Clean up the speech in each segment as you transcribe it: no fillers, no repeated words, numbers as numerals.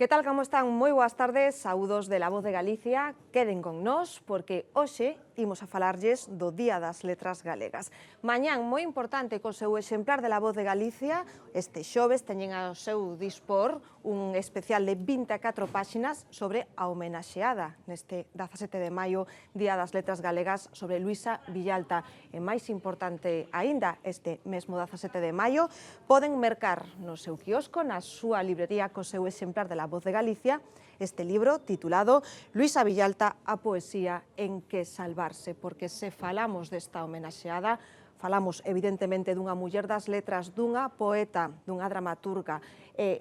Que tal, como están? Moi boas tardes, saúdos de La Voz de Galicia. Queden con nós, porque hoxe imos a falarlles do Día das Letras Galegas. Mañán, moi importante, co seu exemplar de La Voz de Galicia, este xoves teñen ao seu dispor un especial de 24 páxinas sobre a homenaxeada neste 17 de maio, Día das Letras Galegas, sobre Luisa Villalta. E máis importante aínda, este mesmo 17 de maio, poden mercar no seu quiosco, na súa librería, co seu exemplar de La Voz de Galicia, este libro titulado Luisa Villalta, a poesía en que salvarse, porque se falamos desta homenaxeada, falamos evidentemente dunha muller das letras, dunha poeta, dunha dramaturga.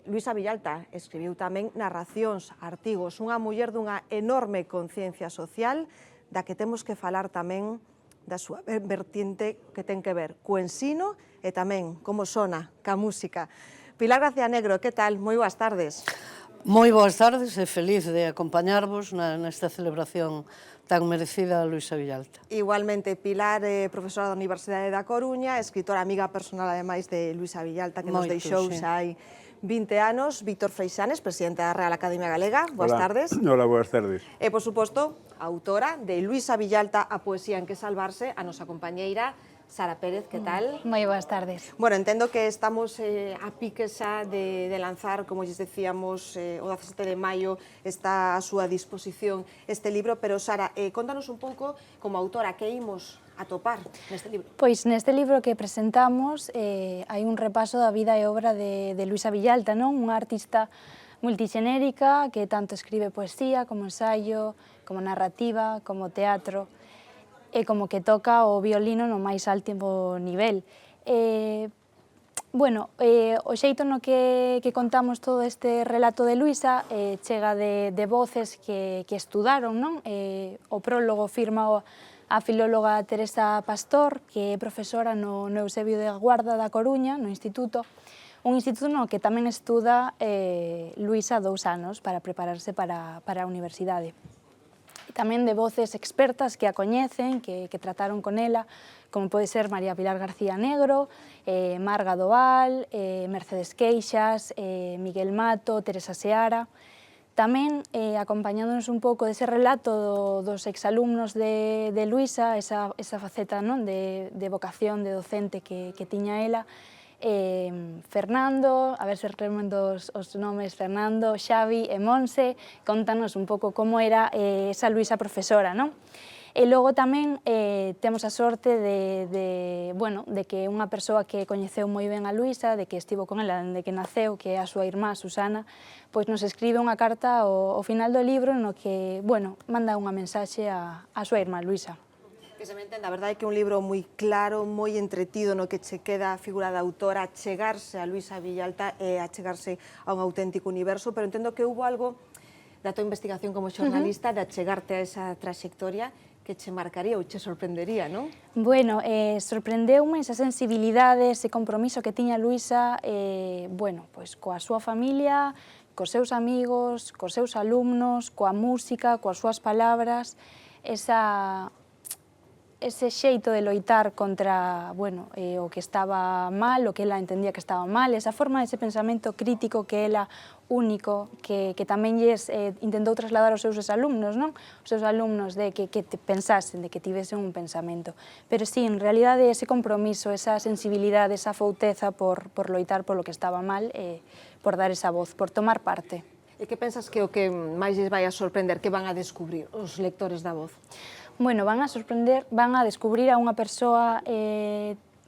Luisa Villalta escribiu tamén narracións, artigos, unha muller dunha enorme conciencia social, da que temos que falar tamén da súa vertiente que ten que ver co ensino e tamén como sona ca música. Pilar García Negro, que tal? Moi boas tardes. Moi boas tardes e feliz de acompañarvos nesta celebración tan merecida a Luisa Villalta. Igualmente, Pilar, profesora da Universidade da Coruña, escritora amiga personal, ademais, de Luisa Villalta, que nos deixou xa hai 20 anos. Víctor Freixanes, presidente da Real Academia Galega. Boas tardes. Hola, boas tardes. E, por suposto, autora de Luisa Villalta, a poesía en que salvarse, a nosa compañeira Sara Pérez, que tal? Moi boas tardes. Bueno, entendo que estamos a pique xa de lanzar, como lles decíamos, o 17 de maio está a súa disposición este libro, pero Sara, contanos un pouco, como autora, que imos atopar neste libro? Pois neste libro que presentamos hai un repaso da vida e obra de Luisa Villalta, non? Unha artista multixenérica que tanto escribe poesía, como ensaio, como narrativa, como teatro, e como que toca o violino no máis alto nivel. O xeito no que contamos todo este relato de Luisa chega de voces que estudaron, non? O prólogo firma a filóloga Teresa Pastor, que é profesora no Eusebio de Guarda da Coruña, no Instituto, un instituto no que tamén estuda Luisa 2 anos para prepararse para a universidade. Tamén de voces expertas que a coñecen, que trataron con ela, como pode ser María Pilar García Negro, Marga Doval, Mercedes Queixas, Miguel Mato, Teresa Seara. Tamén acompañándonos un pouco dese relato dos exalumnos de Luisa, esa faceta de vocación, de docente que tiña ela, Fernando, a ver se remendo os nomes, Fernando, Xavi e Monse, contanos un pouco como era esa Luisa profesora, non? E logo tamén temos a sorte de que unha persoa que coñeceu moi ben a Luisa, de que estivo con ela dende que naceu, que é a súa irmá Susana, pois nos escribe unha carta ao final do libro no que, manda unha mensaxe á súa irmá Luisa. Que se me entenda, a verdade é que é un libro moi claro, moi entretido, no que che queda a figura da autora, achegarse a Luisa Villalta e achegarse a un auténtico universo, pero entendo que hubo algo da tua investigación como xornalista de achegarte a esa trayectoria que che marcaría ou che sorprendería, non? Bueno, sorprendeume esa sensibilidade, ese compromiso que tiña Luisa, pois coa súa familia, cos seus amigos, cos seus alumnos, coa música, coas súas palabras, ese xeito de loitar contra o que estaba mal, o que ela entendía que estaba mal, esa forma, ese pensamento crítico que ela único, que tamén intentou trasladar aos seus alumnos, non? Os seus alumnos de que pensasen, de que tivesen un pensamento. Pero sí, en realidade, ese compromiso, esa sensibilidade, esa fouteza por loitar polo que estaba mal, por dar esa voz, por tomar parte. E que pensas que o que máis lles vai a sorprender, que van a descubrir os lectores da Voz? Bueno, van a descubrir a unha persoa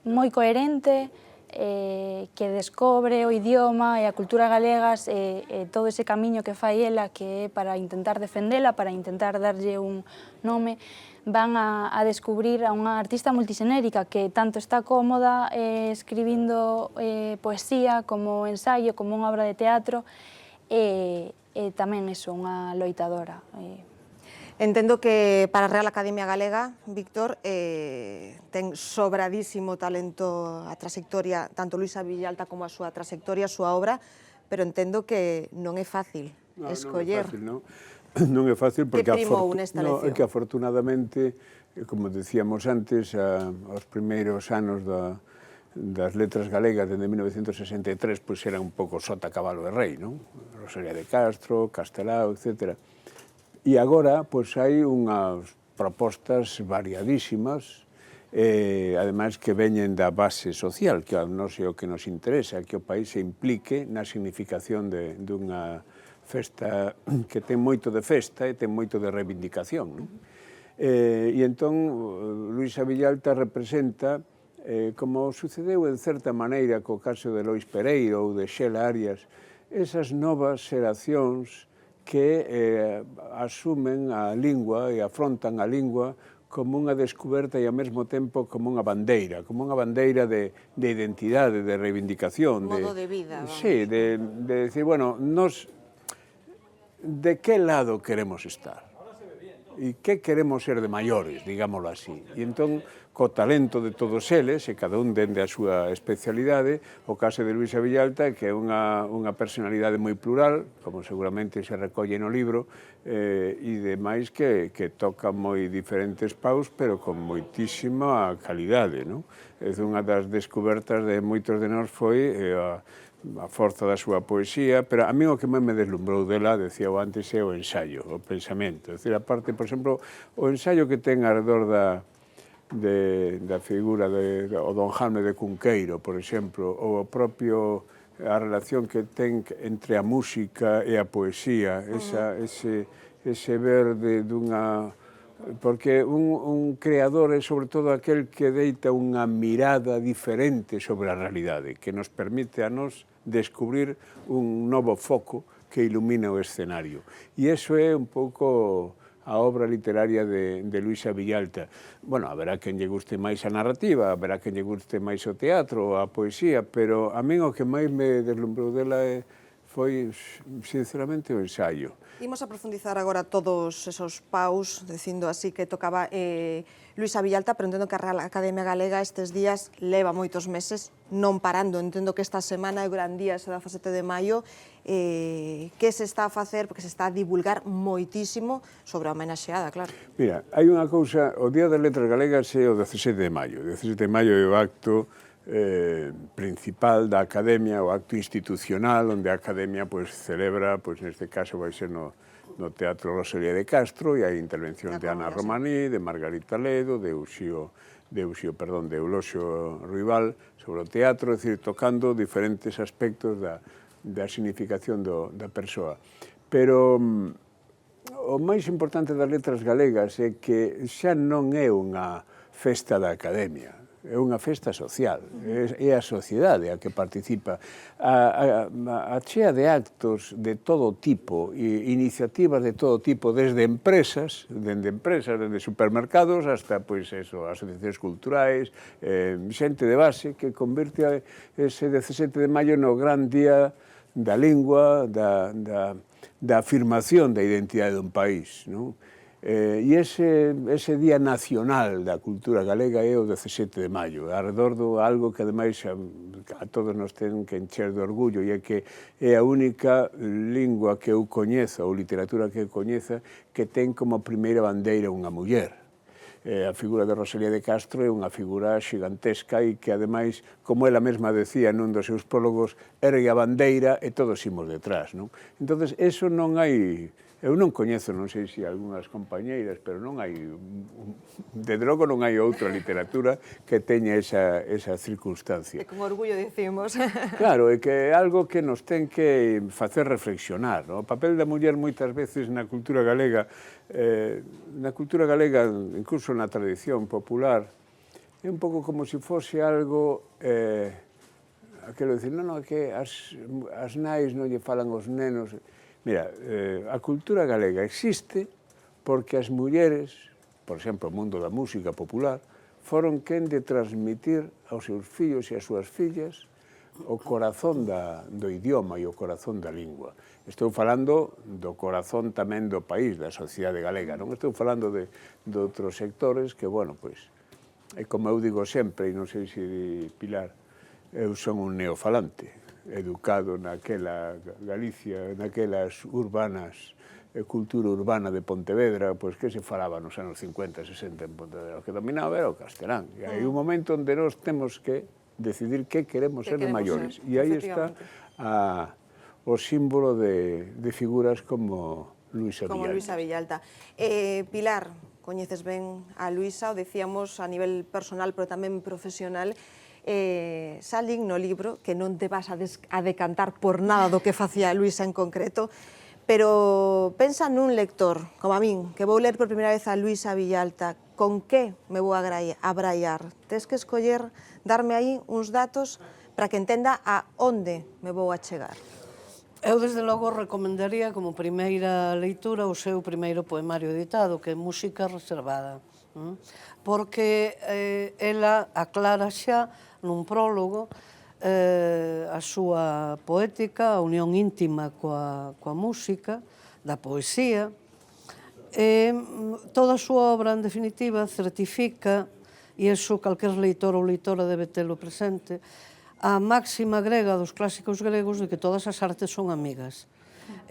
moi coherente, que descobre o idioma e a cultura galegas e todo ese camiño que fai ela, que é para intentar defendela, para intentar darlle un nome. Van a descubrir a unha artista multixenérica que tanto está cómoda escribindo poesía como ensaio, como unha obra de teatro, e tamén unha loitadora. Entendo que para a Real Academia Galega, Víctor, ten sobradísimo talento a trayectoria, tanto Luisa Villalta como a súa trayectoria, a súa obra, pero entendo que non é fácil escoller. Non é fácil porque afortunadamente, como decíamos antes, aos primeiros anos das letras galegas desde 1963 pois era un pouco Sota, Cabalo e Rei, non? Rosalía de Castro, Castelao, etc. E agora pois hai unhas propostas variadísimas, ademais que veñen da base social, que a nós é o que nos interesa, que o país se implique na significación dunha festa que ten moito de festa e ten moito de reivindicación, non? E entón, Luisa Villalta representa, como sucedeu en certa maneira co caso de Lois Pereiro ou de Xela Arias, esas novas xeracións que asumen a lingua e afrontan a lingua como unha descoberta e ao mesmo tempo como unha bandeira de identidade, de reivindicación. Modo de vida. Vamos. Sí, de decir, bueno, nos de que lado queremos estar? E que queremos ser de maiores, digámoslo así. E entón, co talento de todos eles, e cada un dende a súa especialidade, o caso de Luisa Villalta, que é unha personalidade moi plural, como seguramente se recolle no libro, e demais que toca moi diferentes paus, pero con moitísima calidade, non? É unha das descobertas de moitos de nós foi a forza da súa poesía, pero a mí o que máis me deslumbrou dela, decía o antes, é o ensaio, o pensamento. É dicir, a parte, por exemplo, o ensaio que ten alrededor da figura o Don Jaime de Cunqueiro, por exemplo, ou a relación que ten entre a música e a poesía, ese ver dunha... Porque un creador é sobre todo aquel que deita unha mirada diferente sobre a realidade, que nos permite a nós descubrir un novo foco que ilumina o escenario. E iso é un pouco a obra literaria de Luisa Villalta. Bueno, haberá quen lle guste máis a narrativa, haberá quen lle guste máis o teatro, a poesía, pero a min o que máis me deslumbrou dela foi, sinceramente, o ensaio. Imos a profundizar agora todos esos paus, dicindo así que tocaba Luisa Villalta, pero entendo que a Real Academia Galega estes días leva moitos meses non parando. Entendo que esta semana é o gran día, ese 17 de maio, que se está a facer, porque se está a divulgar moitísimo sobre a homenaxeada, claro. Mira, hai unha cousa, o Día das Letras Galegas é o 17 de maio. O 17 de maio é o acto principal da Academia, o acto institucional, onde a Academia celebra, neste caso vai ser no Teatro Rosalía de Castro, e hai intervención de Ana Romaní, de Margarita Ledo, de Eulosio Ruibal sobre o teatro, é dicir, tocando diferentes aspectos da significación da persoa. Pero o máis importante das letras galegas é que xa non é unha festa da Academia, é unha festa social, é a sociedade a que participa. A chea de actos de todo tipo, iniciativas de todo tipo, desde empresas, dende supermercados, hasta, asociacións culturais, xente de base, que convirte ese 17 de maio no gran día da lingua, da afirmación da identidade dun país, non? E ese Día Nacional da Cultura Galega é o 17 de maio, arredor do algo que ademais a todos nos ten que encher de orgullo, e é que é a única lingua que eu coñeza, ou literatura que eu coñeza, que ten como primeira bandeira unha muller. A figura de Rosalía de Castro é unha figura xigantesca e que, ademais, como ela mesma decía nun dos seus prólogos, ergue a bandeira e todos imos detrás, non? Entón, eso non hai... Eu non coñezo, non sei se algunhas compañeiras, pero non hai, desde logo non hai outra literatura que teña esa circunstancia. E con orgullo dicimos. Claro, é que é algo que nos ten que facer reflexionar, non? O papel da muller moitas veces na cultura galega, incluso na tradición popular, é un pouco como se fose algo, aquilo de dicir, non, que as nais non lle falan aos nenos. Mira, a cultura galega existe porque as mulleres, por exemplo, o mundo da música popular, foron quen de transmitir aos seus fillos e ás súas fillas o corazón do idioma e o corazón da lingua. Estou falando do corazón tamén do país, da sociedade galega, non estou falando de outros sectores que, bueno, pois, como eu digo sempre, e non sei se Pilar, eu son un neofalante, educado naquela Galicia, naquelas urbanas, cultura urbana de Pontevedra, pois que se falaba nos anos 50, 60 en Pontevedra, o que dominaba era o castelán. E hai un momento onde nós temos que decidir que queremos ser de queremos maiores. ser, E aí está o símbolo de figuras como Luisa Como Villalta. Luisa Villalta. Pilar, coñeces ben a Luisa, o decíamos a nivel personal, pero tamén profesional, salín no libro que non te vas a decantar por nada do que facía Luisa en concreto, pero pensa nun lector, como a min, que vou ler por primeira vez a Luisa Villalta, con que me vou a abraiar? Tes que escoller, darme aí uns datos para que entenda a onde me vou a chegar. Eu, desde logo, recomendaría como primeira leitura o seu primeiro poemario editado, que é Música Reservada, porque ela aclara xa nun prólogo a súa poética, a unión íntima coa música, da poesía, e toda a súa obra, en definitiva, certifica, e iso calquer leitor ou leitora debe telo presente, a máxima grega dos clásicos gregos de que todas as artes son amigas.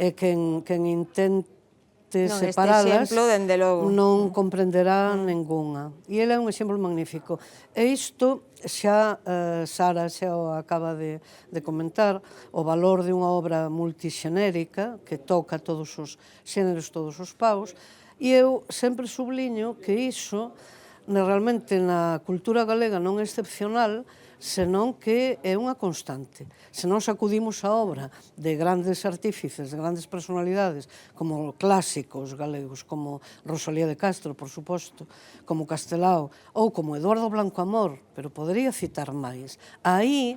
E quen intente separalas non comprenderá ningunha. E ele é un exemplo magnífico. E isto xa Sara xa o acaba de comentar, o valor de unha obra multixenérica que toca todos os xéneros, todos os paus, e eu sempre subliño que iso realmente na cultura galega non é excepcional, senón que é unha constante. Se non sacudimos a obra de grandes artífices, de grandes personalidades, como clásicos galegos, como Rosalía de Castro, por suposto, como Castelao, ou como Eduardo Blanco Amor, pero podería citar máis. Aí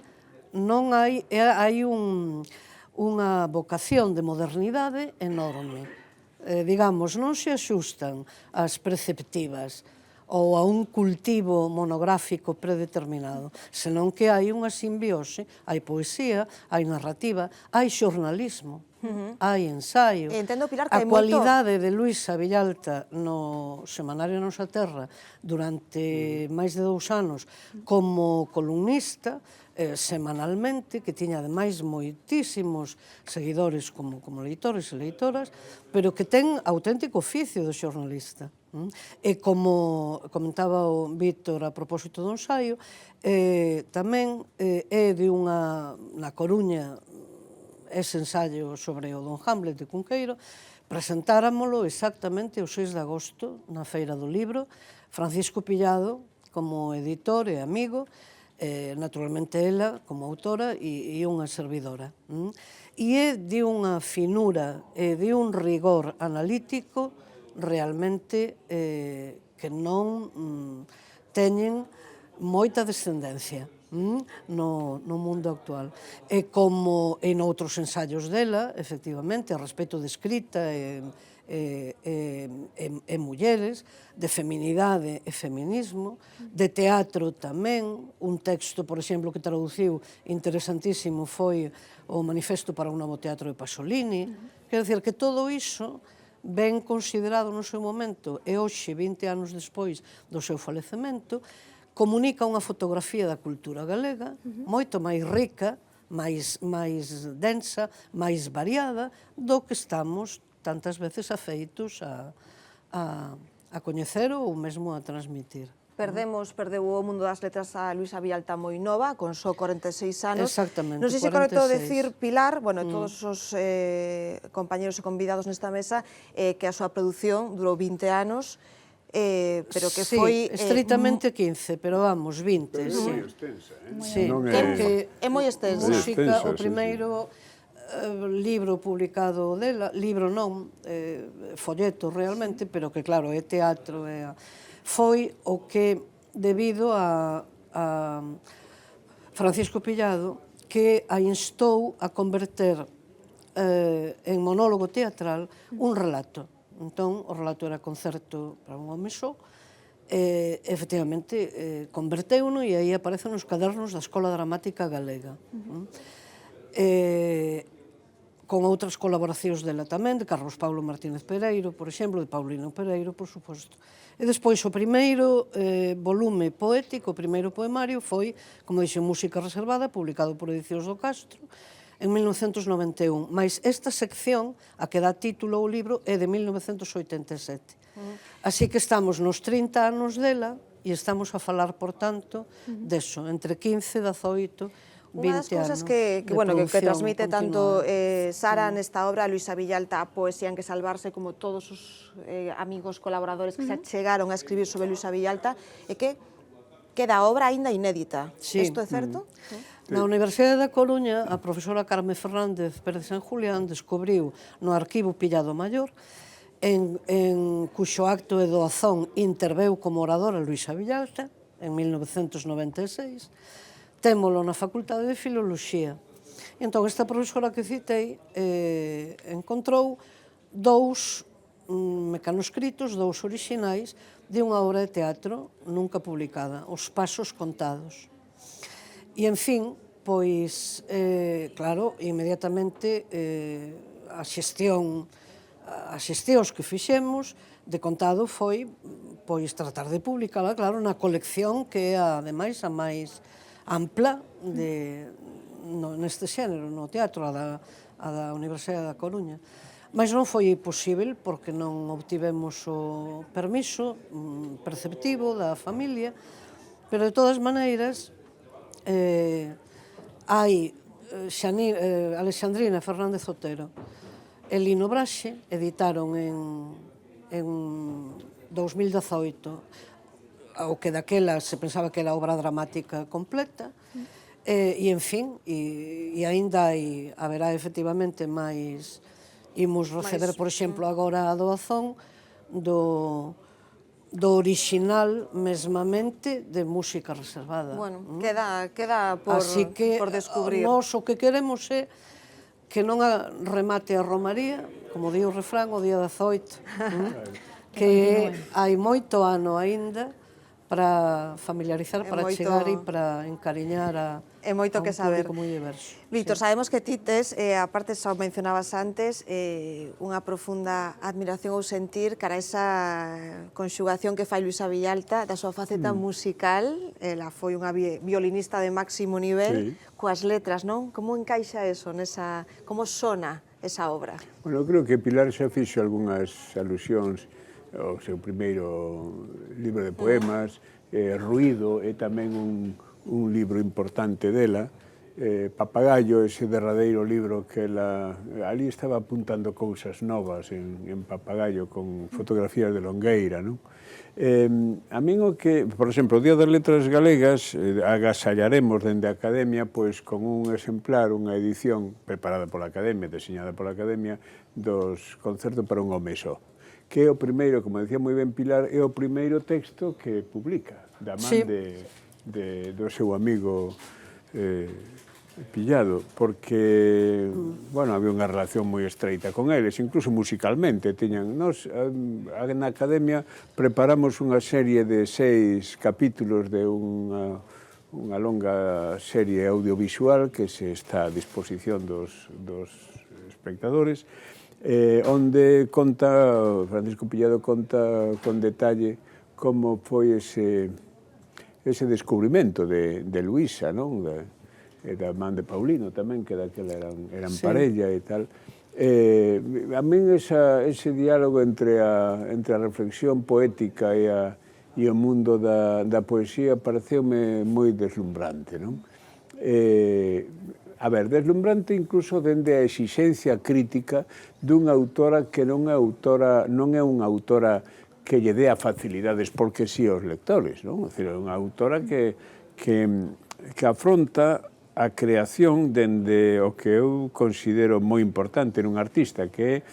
non hai unha vocación de modernidade enorme. Digamos, non se axustan as preceptivas ou a un cultivo monográfico predeterminado, senón que hai unha simbiose, hai poesía, hai narrativa, hai xornalismo, hai ensaio. Entendo, Pilar, que a hai moito... cualidade de Luisa Villalta no Semanario Nosa Terra durante máis de 2 anos como columnista, semanalmente, que tiña ademais moitísimos seguidores como leitores e leitoras, pero que ten auténtico oficio de xornalista. E como comentaba o Víctor a propósito do ensaio, tamén é de unha, na Coruña, ese ensaio sobre o Don Hamlet de Cunqueiro, presentáramolo exactamente o 6 de agosto na Feira do Libro, Francisco Pillado como editor e amigo, naturalmente ela como autora e unha servidora. E é de unha finura e de un rigor analítico realmente que non teñen moita descendencia no mundo actual. E como en outros ensaios dela, efectivamente, a respecto de escrita e mulleres, de feminidade e feminismo, de teatro tamén, un texto, por exemplo, que traduciu interesantísimo foi o Manifesto para un novo teatro de Pasolini. Quer dizer que todo iso ben considerado no seu momento e hoxe, 20 anos despois do seu falecemento, comunica unha fotografía da cultura galega moito máis rica, máis densa, máis variada do que estamos tantas veces afeitos a coñecer ou mesmo a transmitir. Perdeu o mundo das letras a Luisa Villalta moi nova, con só 46 anos. Exactamente, Non sei se é correcto 46. decir, Pilar, bueno, todos os compañeros e convidados nesta mesa, que a súa produción durou 20 anos, pero que foi... estritamente 15, pero vamos, 20. Pero é moi extensa, Sí, non porque é moi extensa. música, o sí, primeiro libro publicado dela, libro non, folleto realmente, pero que claro, é teatro, foi o que, debido a Francisco Pillado, que a instou a converter en monólogo teatral un relato. Entón, o relato era Concerto para un home só, efectivamente, converteu-no e aí aparece nos cadernos da Escola Dramática Galega. Con outras colaboracións dela tamén, de Carlos Paulo Martínez Pereiro, por exemplo, de Paulino Pereiro, por suposto. E despois o primeiro volume poético, o primeiro poemario, foi, como dixen, Música Reservada, publicado por Edicións do Castro, en 1991. Mais esta sección, a que dá título ao libro, é de 1987. Así que estamos nos 30 anos dela, e estamos a falar, por tanto, deso, entre 15, 18, 20 Unha das cousas anos que de transmite produción tanto continuada. Sara nesta obra, Luisa Villalta, a poesía en que salvarse, como todos os amigos colaboradores que se achegaron a escribir sobre Luisa Villalta, é que queda a obra aínda inédita. Sí. Isto é certo? Na Universidade da Coruña, a profesora Carme Fernández Pérez San Julián descubriu no arquivo Pillado Maior, en cuxo acto de doazón interveu como oradora Luisa Villalta, en 1996, témolo na Facultade de Filoloxía. Entón, esta profesora que citei encontrou dous mecanoscritos, dous orixinais, de unha obra de teatro nunca publicada, Os Pasos Contados. E, en fin, pois, claro, inmediatamente as xestións que fixemos de contado foi pois tratar de publicala, claro, na colección que é, ademais, a máis ampla neste xénero, no teatro, a da Universidade da Coruña. Mas non foi posível porque non obtivemos o permiso preceptivo da familia, pero de todas maneiras hai Alexandrina Fernández Otero e Lino Braxe editaron en 2018 o que daquela se pensaba que era obra dramática completa, e en fin, e aínda haberá efectivamente máis. Imos receber, por exemplo, agora a doazón do orixinal mesmamente de música reservada. Bueno, queda por descubrir. Así que nós o que queremos é que non remate a romaría, como di o refrán, o día 18, que hai moito ano aínda para familiarizar, para chegar e para encariñar a un público moi diverso. Víctor, sabemos que ti tes, aparte xa o mencionabas antes, unha profunda admiración ou sentir cara a esa conxugación que fai Luisa Villalta da súa faceta musical. Ela foi unha violinista de máximo nivel, coas letras, non? Como encaixa eso, como sona esa obra? Bueno, eu creo que Pilar xa fixo algunhas alusións ao seu primeiro libro de poemas, Ruído é tamén un libro importante dela, Papagayo, ese derradeiro libro que ali estaba apuntando cousas novas en Papagayo con fotografías de Longueira, non? A min o que, por exemplo, o Día das Letras Galegas agasallaremos dende a Academia pois con un exemplar, unha edición preparada pola Academia, deseñada pola Academia, dos Concerto para un home só, que é o primeiro, como decía moi ben Pilar, é o primeiro texto que publica da man do seu amigo Pillado, porque, bueno, había unha relación moi estreita con eles, incluso musicalmente. Nos, na Academia, preparamos unha serie de 6 capítulos de unha longa serie audiovisual que se está a disposición dos espectadores, onde Francisco Pillado conta con detalle como foi ese descubrimento de Luisa, non? Da man de Paulino tamén, que daquela eran parella e tal. A min ese diálogo entre a reflexión poética e o mundo da poesía pareceume moi deslumbrante, non? A ver, deslumbrante incluso dende a exixencia crítica dunha autora que non é unha autora que lle dea facilidades porque si aos lectores, non? É unha autora que afronta a creación dende o que eu considero moi importante nun artista, que é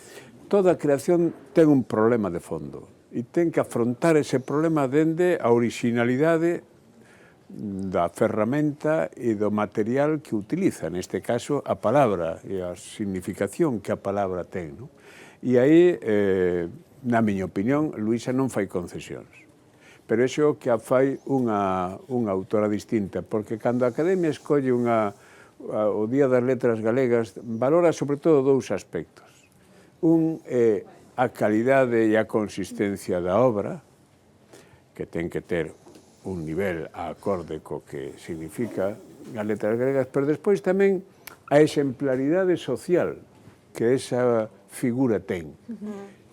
toda a creación ten un problema de fondo e ten que afrontar ese problema dende a originalidade da ferramenta e do material que utiliza, neste caso a palabra e a significación que a palabra ten, non? E aí, na miña opinión, Luisa non fai concesións. Pero iso que a fai unha autora distinta, porque cando a Academia escolle o Día das Letras Galegas, valora sobre todo 2 aspectos. Un é a calidade e a consistencia da obra, que ten que ter un nivel acorde co que significa as letras gregas, pero despois tamén a exemplaridade social que esa figura ten.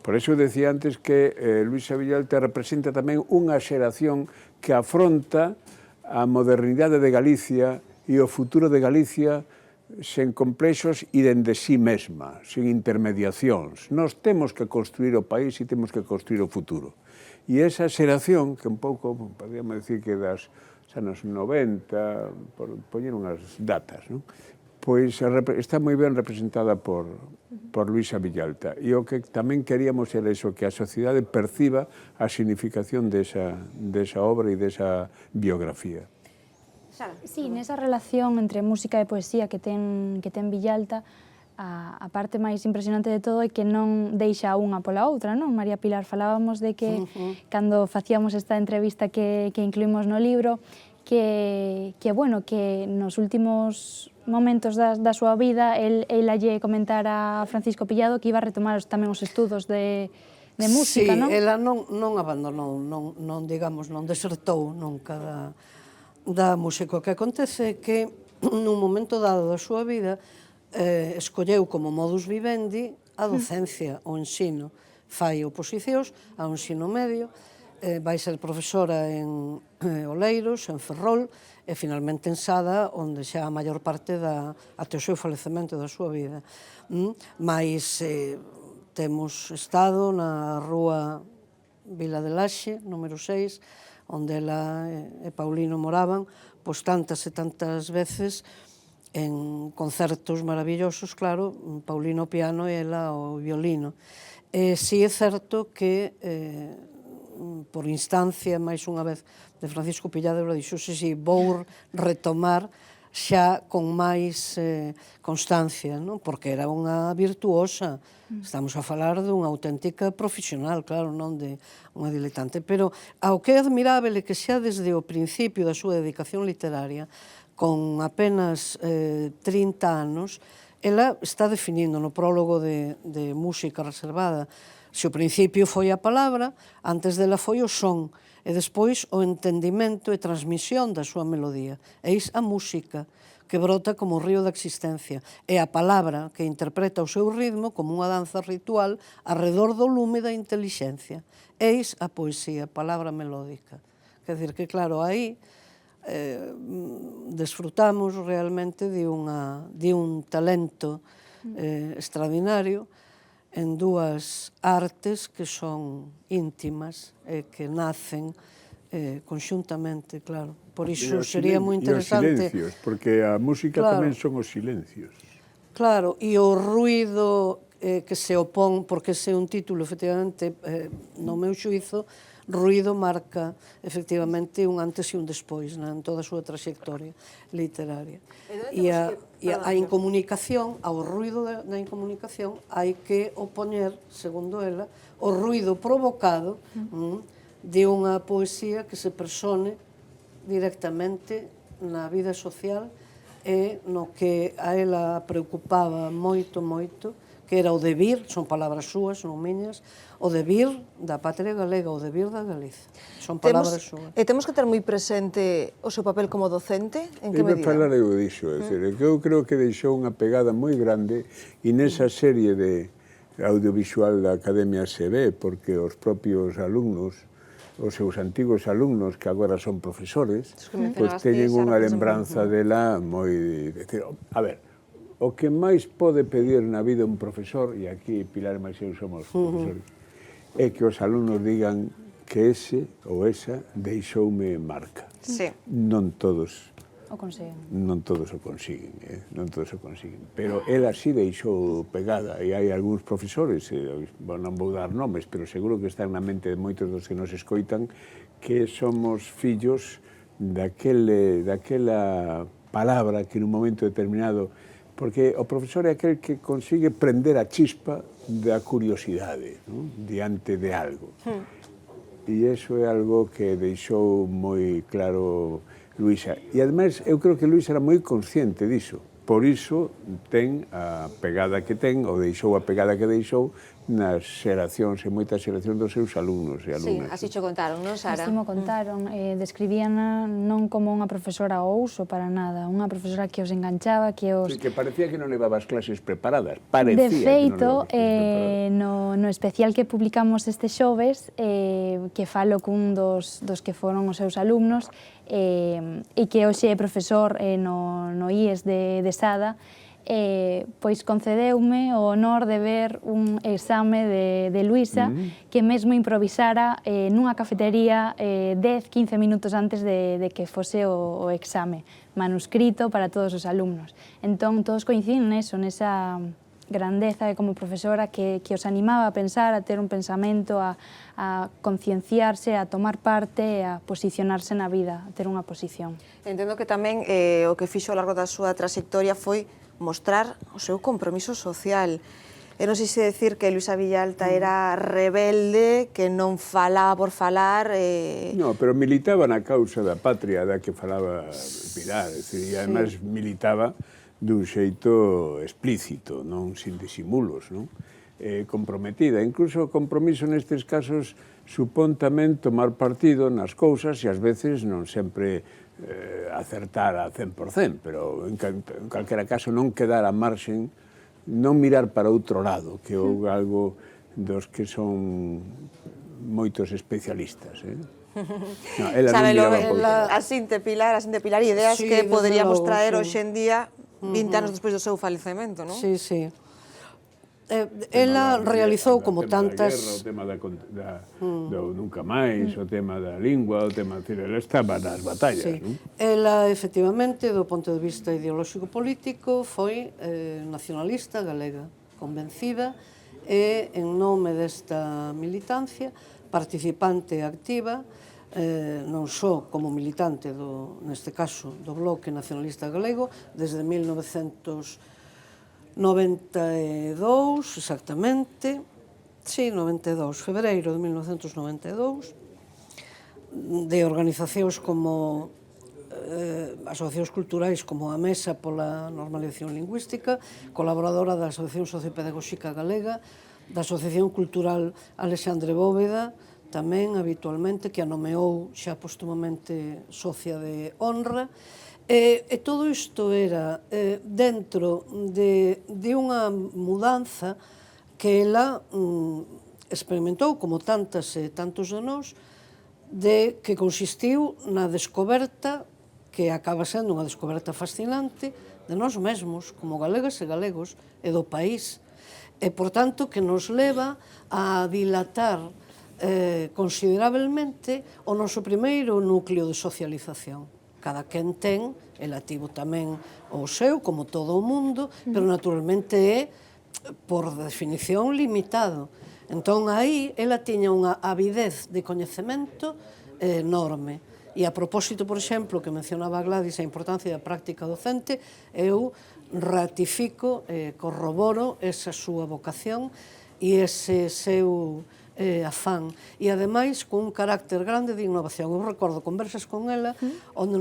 Por Por iso decía antes que Luisa Villalta representa tamén unha xeración que afronta a modernidade de Galicia e o futuro de Galicia sen complexos e dende sí mesma, sin intermediacións. Nós temos que construir o país e temos que construir o futuro. E esa xeración, que un pouco, podríamos decir que das anos 90, por poñer unhas datas, non? Pois está moi ben representada por Luisa Villalta. E o que tamén queríamos era iso, que a sociedade perciba a significación desa obra e desa biografía. Sí, nesa relación entre música e poesía que ten Villalta, a parte máis impresionante de todo é que non deixa unha pola outra, non? María Pilar, falábamos de que cando facíamos esta entrevista que incluímos no libro, que nos últimos momentos da súa vida ela lle comentara a Francisco Pillado que iba a retomar tamén os estudos de música, non? Sí, ela non abandonou, non desertou nunca da música. O que acontece é que nun momento dado da súa vida escolleu como modus vivendi a docencia, o ensino. Fai oposicións ao ensino medio, vai ser profesora en Oleiros, en Ferrol, e finalmente en Sada, onde xa a maior parte até o seu falecemento da súa vida. Mais temos estado na rúa Vila de Laxe, número 6, onde ela e Paulino moraban, pois tantas e tantas veces en concertos maravillosos, claro, Paulino o piano e ela o violino. Si é certo que por instancia, máis unha vez, de Francisco Pillado, ela dixose si vou retomar xa con máis constancia, non? Porque era unha virtuosa. Estamos a falar dunha auténtica profesional, claro, non de unha diletante. Pero ao que é admirável é que xa desde o principio da súa dedicación literaria, con apenas 30 anos, ela está definindo no prólogo de Música Reservada. Se o principio foi a palabra, antes dela foi o son, e despois o entendimento e transmisión da súa melodía. Eis a música, que brota como o río da existencia, e a palabra que interpreta o seu ritmo como unha danza ritual arredor do lume da intelixencia. Eis a poesía, palabra melódica. Quer dizer que, claro, aí desfrutamos realmente de un talento extraordinario en dúas artes que son íntimas e que nacen conxuntamente, claro. Por iso sería moi interesante... E os silencios, porque a música tamén son os silencios. Claro, e o ruído que se opón, porque ese é un título, efectivamente, no meu xuizo, ruído marca, efectivamente, un antes e un despois en toda a súa trayectoria literaria. E a incomunicación, ao ruído da incomunicación, hai que opoñer, segundo ela, o ruído provocado de unha poesía que se persone directamente na vida social e no que a ela preocupaba moito, que era o devir, son palabras súas, non miñas, o devir da patria galega, o devir da Galiza. Son palabras súas. E temos que ter moi presente o seu papel como docente? En que medida? Iba a falar eu dixo, eu creo que deixou unha pegada moi grande e nesa serie de audiovisual da Academia se ve, porque os propios alumnos, os seus antigos alumnos, que agora son profesores, pois teñen unha lembranza dela moi... A ver, o que máis pode pedir na vida un profesor, e aquí Pilar e máis eu somos profesores, é que os alumnos digan que ese ou esa deixoume marca. Sí. Non todos o consiguen. Non todos o consiguen, non todos o consiguen. Pero ela sí deixou pegada, e hai algúns profesores, non vou dar nomes, pero seguro que están na mente de moitos dos que nos escoitan, que somos fillos daquela palabra que nun momento determinado, porque o profesor é aquel que consigue prender a chispa da curiosidade, non? Diante de algo. E iso é algo que deixou moi claro Luisa. E, ademais, eu creo que Luisa era moi consciente diso. Por iso ten a pegada que ten, ou deixou a pegada que deixou, nas xeracións e moitas xeracións dos seus alumnos e Sí, alumnas. así cho contaron, non, Sara? Así mo contaron, describíana non como unha profesora ao uso para nada, unha profesora que os enganchaba, que os... Sí, que parecía que non levaba as clases preparadas, parecía De feito, que non levaba as clases preparadas. no especial que publicamos este xoves, que falo cun dos que foron os seus alumnos, e que hoxe é profesor no IES de Sada, pois concedeume o honor de ver un exame de Luisa que mesmo improvisara nunha cafetería 10-15 minutos antes de que fose o exame manuscrito para todos os alumnos. Entón, todos coinciden nesa grandeza como profesora que os animaba a pensar, a ter un pensamento, a concienciarse, a tomar parte, a posicionarse na vida, a ter unha posición. Entendo que tamén o que fixo ao largo da súa trayectoria foi mostrar o seu compromiso social. Eu non sei se decir que Luisa Villalta era rebelde, que non falaba por falar... No, pero militaba na causa da patria da que falaba Pilar, e además militaba dun xeito explícito, non sin disimulos, non? Comprometida. Incluso o compromiso nestes casos supón tamén tomar partido nas cousas e ás veces non sempre acertar a 100%, pero en calquera caso non quedar a marxen, non mirar para outro lado, que é algo dos que son moitos especialistas. No, ela non miraba para outro lado. Asinte Pilar, ideas Sí, que desde poderíamos logo, traer sí. hoxe en día, 20 anos despois do seu falecemento, non? Sí, sí. Ela realizou como tantas... O tema da guerra, do nunca máis, o tema da lingua, o tema... Ela estaba nas batallas, non? Ela, efectivamente, do ponto de vista ideolóxico-político, foi nacionalista galega, convencida, e, en nome desta militancia, participante activa, non só como militante, neste caso, do Bloque Nacionalista Galego, desde 1992, exactamente, sí, 92, febreiro de 1992, de organizacións como asociacións culturais como a Mesa pola Normalización Lingüística, colaboradora da Asociación Sociopedagóxica Galega, da Asociación Cultural Alexandre Bóveda, tamén habitualmente, que a nomeou xa postumamente socia de honra, e todo isto era dentro de unha mudanza que ela experimentou, como tantas e tantos de nós, que consistiu na descoberta, que acaba sendo unha descoberta fascinante, de nós mesmos, como galegas e galegos, e do país. E, por tanto, que nos leva a dilatar considerablemente o noso primeiro núcleo de socialización. Cada quen ten, ela tivo tamén o seu, como todo o mundo, pero naturalmente é, por definición, limitado. Entón, aí, ela tiña unha avidez de coñecemento enorme. E a propósito, por exemplo, que mencionaba Gladys, a importancia da práctica docente, eu ratifico, corroboro esa súa vocación e ese seu afán. E, ademais, con un carácter grande de innovación. Eu recordo conversas con ela, onde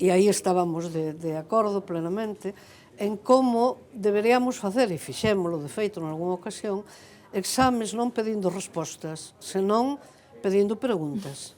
e aí estábamos de acordo plenamente, en como deberíamos facer, e fixémolo, de feito, en algunha ocasión, exames non pedindo respostas, senón pedindo preguntas.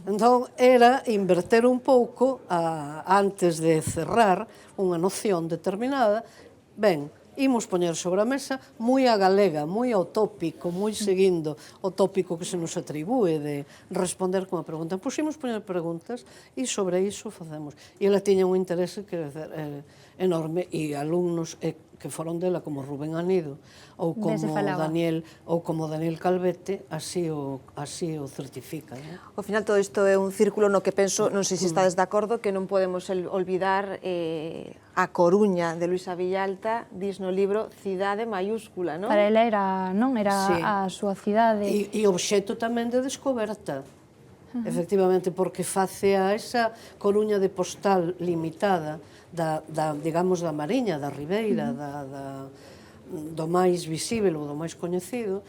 Entón, era inverter un pouco, antes de cerrar unha noción determinada, ben, imos poñer sobre a mesa moi a galega, moi ao tópico, moi seguindo o tópico que se nos atribúe de responder con a pregunta. Puximos poñer preguntas e sobre iso facemos. E ela tiña un interese enorme e alumnos que foron dela como Rubén Anido ou como Daniel Calvete así o certifican. Ao final todo isto é un círculo no que penso, non sei se estades de acordo, que non podemos olvidar a Coruña de Luisa Villalta, dis no libro Cidade Mayúscula, non? Para ela era a súa cidade. E obxecto tamén de descoberta. Efectivamente, porque face a esa Coruña de postal limitada digamos, da Mariña, da Ribeira, do máis visível ou do máis coñecido,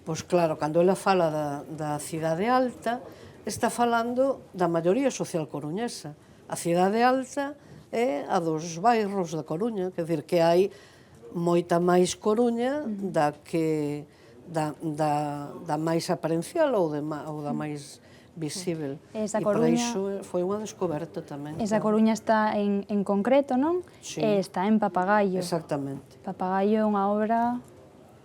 pois claro, cando ela fala da cidade alta, está falando da maioría social coruñesa. A cidade alta é a dos bairros da Coruña, quer dizer, que hai moita máis Coruña da que da máis aparencial ou da máis visível. Esa E para Coruña- iso foi unha descoberta tamén. Esa Coruña está en concreto, non? Sí. E está en Papagaio. Exactamente. Papagaio é unha obra,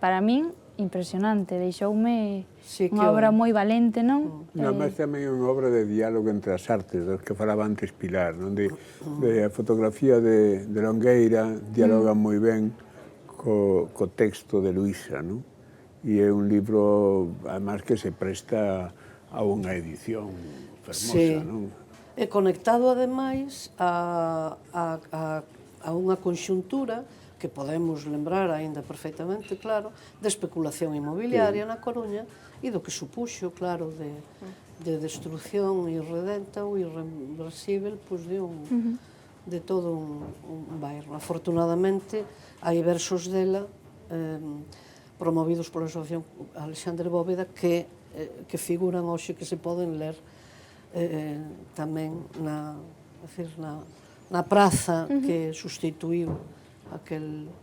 para min, impresionante. Deixoume Sí, que unha obra moi valente, non? Non, mas tamén é unha obra de diálogo entre as artes, das que falaba antes Pilar, non? De a fotografía de Longueira dialoga moi ben co texto de Luisa, non? E é un libro, además, que se presta a unha edición fermosa, Sí. non? E conectado, ademais, a unha conxuntura que podemos lembrar aínda perfectamente, claro, de especulación inmobiliaria na Coruña e do que supuxo, claro, de destrucción irredenta ou irreversible pois, de todo un bairro. Afortunadamente, hai versos dela promovidos pola Asociación Alexandre Bóveda que figuran hoxe, que se poden ler tamén na praza que sustituiu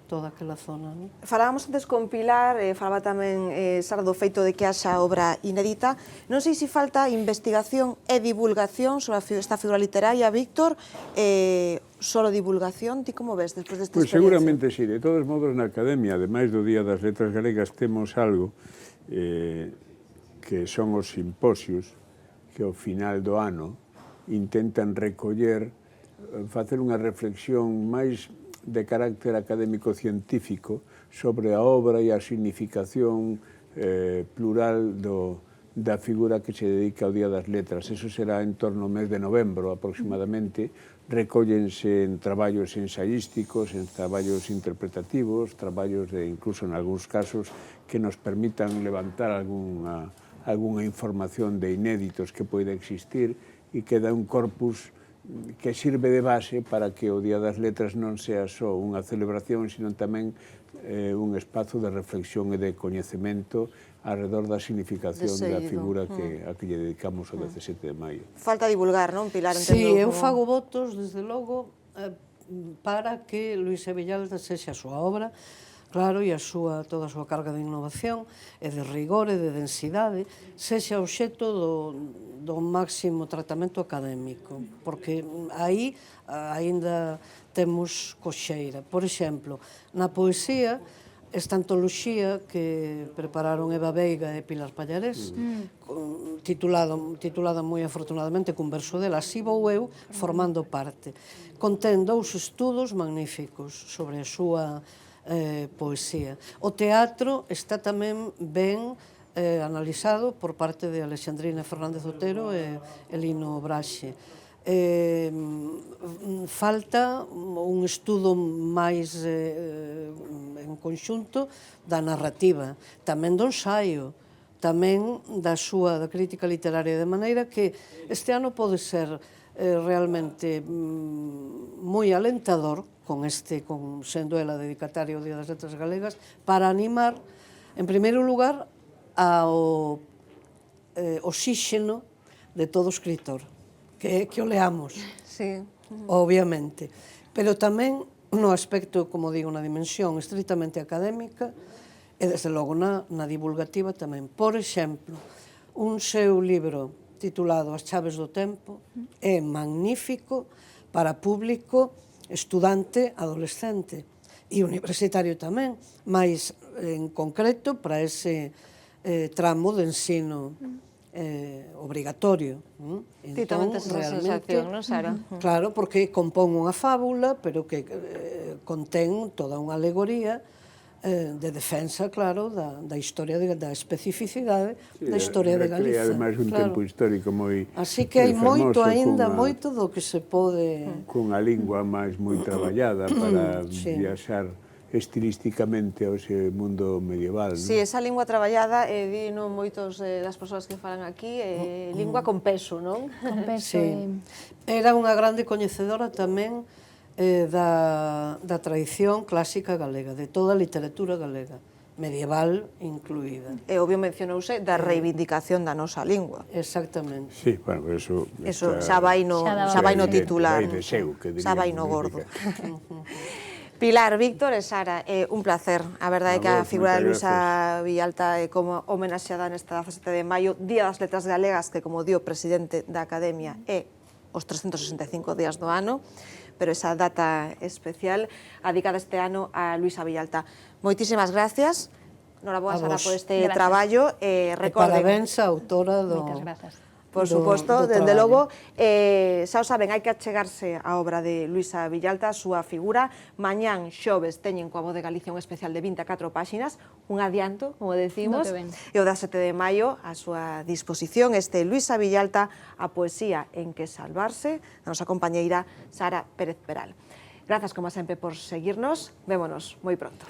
toda aquela zona. Non? Falábamos antes con Pilar, falaba tamén Sara do feito de que haxa obra inédita. Non sei se falta investigación e divulgación sobre esta figura literaria, Víctor, solo divulgación, ti como ves despois desta Pois experiencia? seguramente sí, de todos modos na Academia, ademais do Día das Letras Galegas, temos algo que son os simposios que ao final do ano intentan recoller, facer unha reflexión máis de carácter académico-científico sobre a obra e a significación plural da figura que se dedica ao Día das Letras. Eso será en torno ao mes de novembro aproximadamente. Recóllense en traballos ensayísticos, en traballos interpretativos, traballos de, incluso en algúns casos, que nos permitan levantar algunha información de inéditos que poida existir e que dá un corpus que sirve de base para que o Día das Letras non sea só unha celebración, sino tamén un espazo de reflexión e de coñecemento alrededor da significación da figura a que lle dedicamos o 17 de maio. Falta divulgar, non, Pilar? Sí, eu fago votos, desde logo, para que Luís E. Villalta sexa a súa obra, claro, e toda a súa carga de innovación e de rigor e de densidade sexa obxecto do máximo tratamento académico, porque aí aínda temos coxeira. Por exemplo, na poesía, esta antoloxía que prepararon Eva Veiga e Pilar Pallarés, titulada moi afortunadamente cun verso dela, Así vou eu, formando parte. Contén 2 estudos magníficos sobre a súa poesía. O teatro está tamén ben analizado por parte de Alexandrina Fernández Otero e Lino Braxe. Falta un estudo máis en conxunto da narrativa, tamén do ensaio, tamén da crítica literaria, de maneira que este ano pode ser realmente moi alentador, sendo ela dedicataria ao Día das Letras Galegas, para animar, en primeiro lugar, ao oxíxeno de todo escritor, que o leamos, Sí. obviamente, pero tamén no aspecto, como digo, na dimensión estritamente académica e, desde logo, na divulgativa tamén. Por exemplo, un seu libro titulado As chaves do tempo é magnífico para público estudante adolescente e universitario tamén, mais en concreto para ese tramo de ensino obrigatorio. Ti tamén tes esa sensación, non, Sara? Claro, porque compón unha fábula, pero que contén toda unha alegoría de defensa, claro, da historia, da especificidade da historia de Galicia. Ademais, un tempo histórico moi así que hai moito aínda, moito do que se pode... Cunha lingua máis moi traballada para viaxar estilísticamente ao ese mundo medieval. Si, esa lingua traballada, dino moitos das persoas que falan aquí, lingua con peso, non? Con peso. Era unha grande coñecedora tamén da tradición clásica galega, de toda a literatura galega, medieval incluída. E obvio mencionouse da reivindicación da nosa lingua. Exactamente. Sí, bueno, eso Xa vai no titular. Vai de seu, que diríamos. Xa vai no gordo. Pilar, Víctor e Sara, un placer. A verdade é que a vos, figura de moitas Luisa Villalta é como homenaxeada nesta 17 de maio, Día das Letras Galegas, que como dio o presidente da Academia é os 365 días do ano, pero esa data especial adicada este ano a Luisa Villalta. Moitísimas gracias. Noraboa, Sara, por este Gracias. traballo. E Recorden, parabéns á autora do... Moitas grazas. por do suposto, dende traballo. logo, xa o saben, hai que achegarse á obra de Luisa Villalta, a súa figura. Mañán, xoves, teñen coa Voz de Galicia un especial de 24 páxinas, un adianto, como decimos, Note ben. e o da 7 de maio, a súa disposición, este Luisa Villalta, a poesía en que salvarse, a nosa compañeira Sara Pérez Peral. Grazas, como sempre, por seguirnos. Vémonos moi pronto.